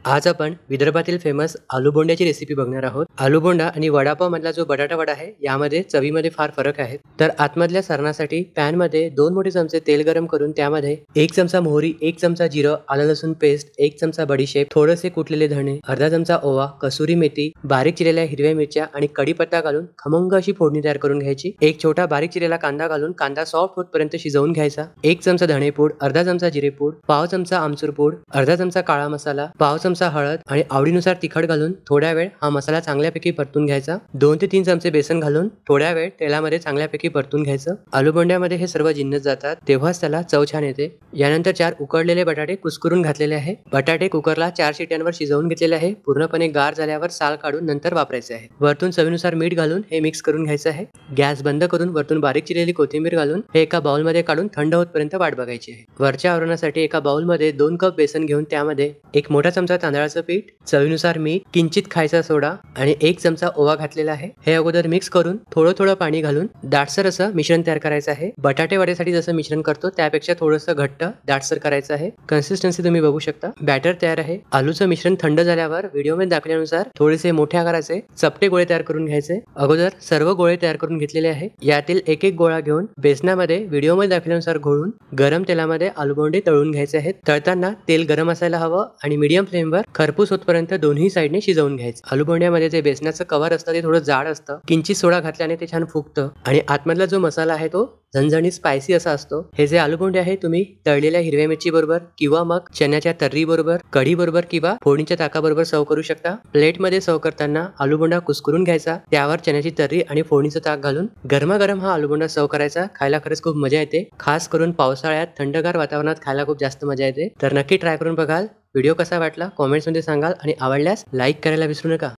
आज आपण विदर्भातील फेमस आलू बोंड्याची रेसिपी बघणार आहोत। आलू बोंडा आणि वडापाव मधला जो बटाटा वडा आहे यामध्ये चवीमध्ये फार फरक आहे। तर आतमधल्या सारणासाठी पॅन मध्ये 2 मोठे चमचे तेल गरम करून त्यामध्ये 1 चमचा मोहरी, 1 चमचा जिरं, आलं लसूण पेस्ट, 1 चमचा बडीशेप, थोडेसे कुटलेले धणे, अर्धा चमचा ओवा, कसुरी मेथी, बारीक चिरलेल्या हिरव्या मिरच्या आणि कढीपत्ता घालून खमंग अशी फोडणी तयार करून घ्यायची। एक छोटा बारीक चिरलेला कांदा घालून कांदा सॉफ्ट होतपर्यंत शिजवून घ्यायचा। 1 चमचा धणेपूड, अर्धा चमचा जिरेपूड, पाव चमचा आमचूर पूड, अर्धा चमचा काळा मसाला, पाव चमचा हळद आणि आवडीनुसार तिखट घालून थोड्या वेळ हा मसाला चांगल्यापैकी परतून घ्यायचा। 2 ते 3 चमचे बेसन घालून थोड्या वेळ तेलामध्ये चांगल्यापैकी परतून घ्यायचं। आलू बोंड्यामध्ये हे सर्व जिन्नस जातात तेव्हाच त्याला चव छान येते। यानंतर 4 उकडलेले बटाटे कुस्करून घातलेले आहे। बटाटे कुकरला 4 शिट्यांवर शिजवून घेतलेले आहे। पूर्णपणे गार झाल्यावर साल काढून नंतर वापरायचे आहे। वरतून चवीनुसार मीठ घालून हे मिक्स करून घ्यायचं आहे। गॅस बंद करून वरतून बारीक चिरलेली कोथिंबीर घालून हे एका बाउल मध्ये काढून थंड होतपर्यंत वाट बघायची आहे। वरच्या आवरणासाठी एका बाउल मध्ये 2 कप बेसन घेऊन त्यामध्ये 1 मोठा चमचा तांदळाचं पीठ, चवीनुसार मीठ, किंचित खायचा सोडा आणि 1 चमचा ओवा घातलेला आहे। हे अगोदर मिक्स करून थोडं पाणी घालून दाटसर असं मिश्रण तयार करायचं आहे। बटाटे वड्यासाठी जसं मिश्रण करतो त्यापेक्षा थोडंसं घट्ट दाटसर करायचं आहे। कन्सिस्टन्सी तुम्ही बघू शकता। बॅटर तयार आहे। आलूचं मिश्रण थंड झाल्यावर व्हिडिओमध्ये दाखवल्यानुसार थोडेसे मोठे आकाराचे चपटे गोळे तयार करून घ्यायचे। अगोदर सर्व गोळे तयार करून घेतलेले आहे। यातील एक एक गोळा घेऊन बेसनामध्ये व्हिडिओमध्ये दाखवल्यानुसार घोळून गरम तेलामध्ये आलू बोंडे तळून घ्यायचे आहेत। तळताना तेल गरम असायला हवं आणि मीडियम फ्लेमवर खरपूस होतपर्यंत दोन्ही साइडने शिजवून घ्यायचं। आलू बोंड्यामध्ये जे बेसनाचं कव्हर असतं ते थोडं जाड असतं। किंचित सोडा घातल्याने ते छान फुगतं आणि आतमधला जो मसाला आहे तो झणझणीत स्पायसी असा असतो। हे जे आलू बोंडे आहे तुम्ही तळलेल्या हिरव्या मिरची बरोबर किंवा मग चण्याच्या तर्री बरोबर, कढी बरोबर किंवा फोडणीच्या ताकाबरोबर सर्व करू शकता। प्लेट मध्ये सर्व करताना आलू बोंडा कुस्करून घ्यायचा, त्यावर चण्याची तर्री आणि फोडणीचं ताक घालून गरमागरम हा आलू बोंडा सर्व करायचा। खायला खरंच खूप मजा येते। खास करून पावसाळ्यात थंडगार वातावरणात खायला खूप जास्त मजा येते। तर नक्की ट्राय करून बघाल। व्हिडिओ कसा वाटला कमेंट्स मध्ये सांगाल आणि आवडल्यास लाईक करायला विसरू नका।